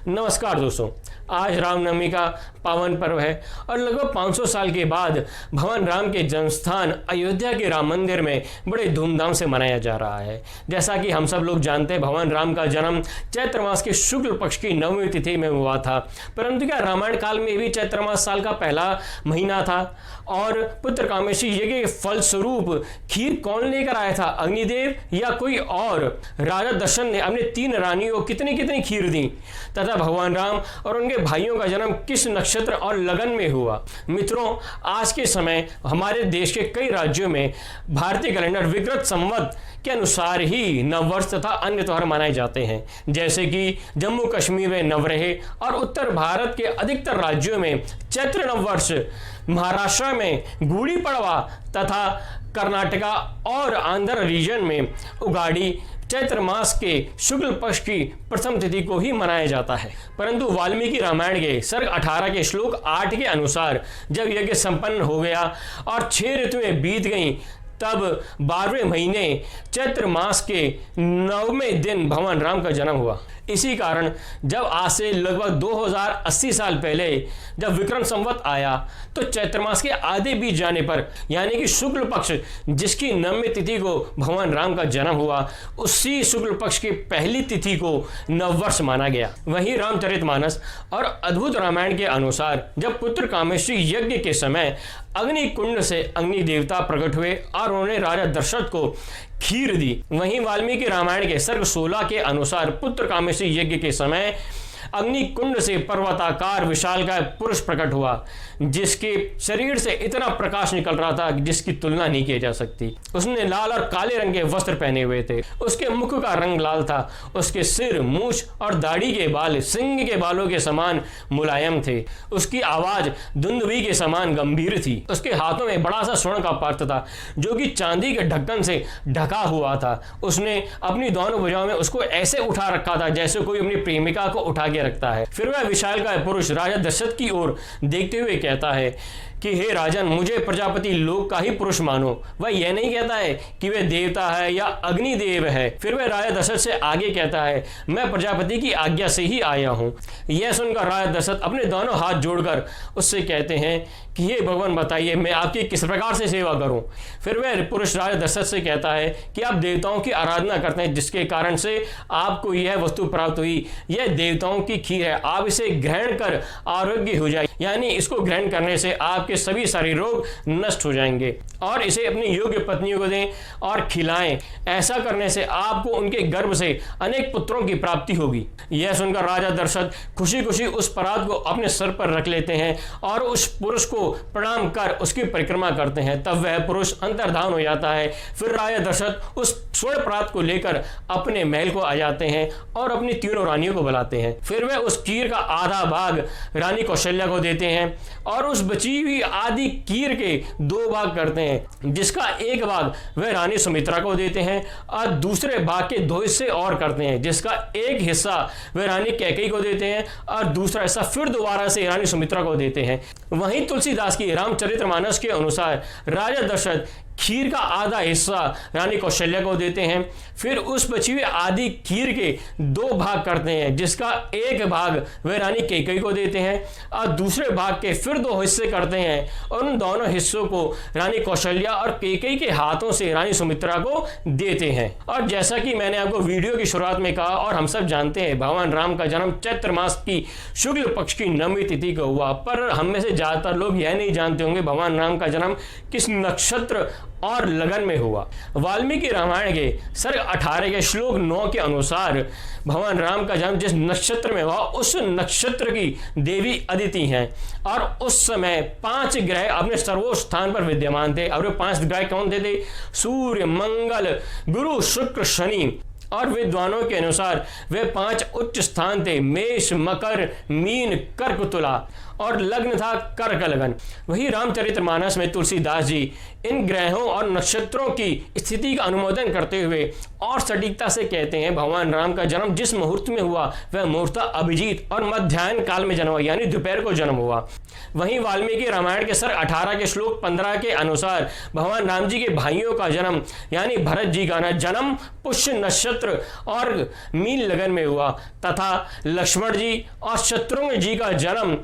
नमस्कार दोस्तों, आज रामनवमी का पावन पर्व है और लगभग 500 साल के बाद भगवान राम के जन्मस्थान अयोध्या के राम मंदिर में बड़े धूमधाम से मनाया जा रहा है। जैसा कि हम सब लोग जानते हैं, भगवान राम का जन्म चैत्र मास के शुक्ल पक्ष की नवमी तिथि में हुआ था। परंतु क्या रामायण काल में भी चैत्र मास साल का पहला महीना था और पुत्र कामेष्टि यज्ञ के फलस्वरूप खीर कौन लेकर आया था, अग्निदेव या कोई और? राजा दशरथ ने अपने 3 रानियों को कितनी कितनी खीर दी तथा भगवान राम और उनके भाइयों का जन्म किस नक्षत्र और लगन में हुआ? मित्रों, आज के समय हमारे देश के कई राज्यों में भारतीय कैलेंडर विक्रत संवत के अनुसार ही नववर्ष तथा अन्य त्योहार मनाए जाते हैं, जैसे कि जम्मू कश्मीर में नवरेह और उत्तर भारत के अधिकतर राज्यों में चैत्र नववर्ष, महाराष्ट्र में गुड़ी पड़वा तथा कर्नाटका और आंध्र रीजन में उगाड़ी चैत्र मास के शुक्ल पक्ष की प्रथम तिथि को ही मनाया जाता है। परंतु वाल्मीकि रामायण के सर्ग 18 के श्लोक 8 के अनुसार जब यज्ञ संपन्न हो गया और 6 ऋतुएं बीत गईं, तब 12वें महीने चैत्र मास के 9वें दिन भगवान राम का जन्म हुआ। इसी कारण जब आज से लगभग 2080 साल पहले जब विक्रम संवत आया तो चैत्र मास के आधे बीत जाने पर यानी कि शुक्ल पक्ष जिसकी 9वीं तिथि को भगवान राम का जन्म हुआ, उसी शुक्ल पक्ष की पहली तिथि को नववर्ष माना गया। वहीं रामचरितमानस और अद्भुत रामायण के अनुसार जब पुत्र कामेष्टि यज्ञ के समय अग्नि कुंड से अग्नि देवता प्रकट हुए और उन्होंने राजा दशरथ को खीर दी। वहीं वाल्मीकि रामायण के सर्ग 16 के अनुसार पुत्र कामेष्टि यज्ञ के समय अग्नि कुंड से पर्वताकार विशालकाय पुरुष प्रकट हुआ, जिसके शरीर से इतना प्रकाश निकल रहा था जिसकी तुलना नहीं की जा सकती। उसने लाल और काले रंग के वस्त्र पहने हुए थे, उसके मुख का रंग लाल था, उसके सिर, मूछ और दाढ़ी के बाल सिंह के बालों के समान मुलायम थे, उसकी आवाज दुंदुभी के समान गंभीर थी, उसके हाथों में बड़ा सा स्वर्ण का पात्र था जो कि चांदी के ढक्कन से ढका हुआ था। उसने अपनी दोनों भुजाओं में उसको ऐसे उठा रखा था जैसे कोई अपनी प्रेमिका को उठा के रखता है। फिर वह विशालकाय पुरुष राजा दशरथ की ओर देखते हुए कहता है कि हे राजन, मुझे प्रजापति लोक का ही पुरुष मानो। वह यह नहीं कहता है कि वह देवता है या अग्निदेव है। फिर वह राजा दशरथ से आगे कहता है, मैं प्रजापति की आज्ञा से ही आया हूँ। यह सुनकर राजा दशरथ अपने दोनों हाथ जोड़कर उससे कहते हैं कि हे भगवान, बताइए मैं आपकी किस प्रकार से सेवा करूं? फिर वह पुरुष राजा दशरथ से कहता है कि आप देवताओं की आराधना करते हैं, जिसके कारण से आपको यह वस्तु प्राप्त हुई। यह देवताओं की खीर है, आप इसे ग्रहण कर आरोग्य हो जाए, यानी इसको ग्रहण करने से आपके सभी सारे रोग नष्ट हो जाएंगे और इसे अपनी योग्य पत्नियों को दें और खिलाएं। ऐसा करने से आपको उनके गर्भ से अनेक पुत्रों की प्राप्ति होगी। यह सुनकर राजा दशरथ खुशी खुशी उस परात को अपने सर पर रख लेते हैं और उस पुरुष को प्रणाम कर उसकी परिक्रमा करते हैं। तब वह पुरुष अंतर्धान हो जाता है। फिर राजा दशरथ उस स्वर्ण परात को लेकर अपने महल को आ जाते हैं और अपनी 3 रानियों को बुलाते हैं। फिर वह उस खीर का आधा भाग रानी कौशल्या को देते हैं और उस बची हुई आधी खीर के 2 भाग करते हैं, जिसका एक भाग वह रानी सुमित्रा को देते हैं और दूसरे भाग के 2 हिस्से और करते हैं, जिसका एक हिस्सा वह रानी कैकेयी को देते हैं और दूसरा हिस्सा फिर दोबारा से रानी सुमित्रा को देते हैं। वहीं तुलसीदास की रामचरितमानस के अनुसार राजा दशरथ खीर का आधा हिस्सा रानी कौशल्या को देते हैं। फिर उस बची हुई आधी खीर के 2 भाग करते हैं, जिसका एक भाग वह रानी कैकेयी को देते हैं और दूसरे भाग के फिर 2 हिस्से करते हैं और उन दोनों हिस्सों को रानी कौशल्या और कैकेयी के हाथों से रानी सुमित्रा को देते हैं। और जैसा कि मैंने आपको वीडियो की शुरुआत में कहा और हम सब जानते हैं, भगवान राम का जन्म चैत्र मास की शुक्ल पक्ष की 9वीं तिथि को हुआ। पर हम में से ज्यादातर लोग यह नहीं जानते होंगे भगवान राम का जन्म किस नक्षत्र और लगन में हुआ। वाल्मीकि रामायण के सर्ग 18 के श्लोक 9 के अनुसार भगवान राम का जन्म जिस नक्षत्र में हुआ, उस नक्षत्र की देवी अदिति हैं और उस समय 5 ग्रह अपने सर्वोच्च स्थान पर विद्यमान थे। और वे 5 ग्रह कौन थे? सूर्य, मंगल, गुरु, शुक्र, शनि। और विद्वानों के अनुसार वे 5 उच्च स्थान थे, मेष, मकर, मीन, कर्क, तुला। और लग्न था कर्क लगन। वही रामचरितमानस में तुलसीदास जी इन ग्रहों और नक्षत्रों की स्थिति का अनुमोदन करते हुए और सटीकता से कहते हैं भगवान राम का जन्म जिस मुहूर्त में हुआ वह मुहूर्त अभिजीत और मध्याह्न काल में जन्म हुआ, यानी दोपहर को जन्म हुआ। वहीं वाल्मीकि रामायण के सर्ग 18 के श्लोक 15 के अनुसार भगवान राम जी के भाइयों का जन्म यानी भरत जी का जन्म पुष्य नक्षत्र और मीन लगन में हुआ तथा लक्ष्मण जी और शत्रुघ्न जी का जन्म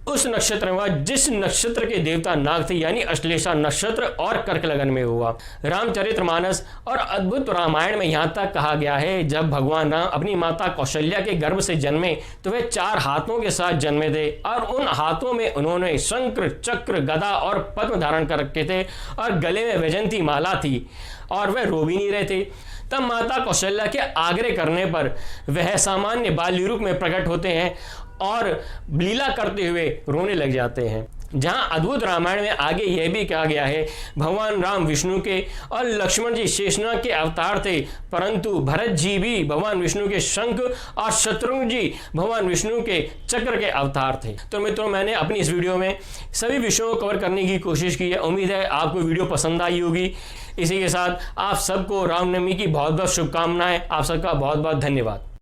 उस नक्षत्र में हुआ जिस नक्षत्र के देवता नाग थे, यानी अश्लेषा नक्षत्र और कर्क लगन में हुआ। रामचरितमानस और अद्भुत रामायण में यहाँ तक कहा गया है जब भगवान राम अपनी माता कौशल्या के गर्भ से जन्मे तो वे 4 हाथों के साथ जन्मे थे और उन हाथों में उन्होंने शंख चक्र गदा और पद्म धारण कर रखे थे और गले में वैजयंती माला थी और वह रो भी नहीं रहे थे। तब माता कौशल्या के आग्रह करने पर वह सामान्य बाल्य रूप में प्रकट होते हैं और लीला करते हुए रोने लग जाते हैं। जहां अद्भुत रामायण में आगे यह भी कहा गया है भगवान राम विष्णु के और लक्ष्मण जी शेषनाग के अवतार थे, परंतु भरत जी भी भगवान विष्णु के शंख और शत्रुघ्न जी भगवान विष्णु के चक्र के अवतार थे। तो मित्रों, मैंने अपनी इस वीडियो में सभी विषयों को कवर करने की कोशिश की है। उम्मीद है आपको वीडियो पसंद आई होगी। इसी के साथ आप सबको रामनवमी की बहुत बहुत शुभकामनाएं। आप सबका बहुत बहुत धन्यवाद।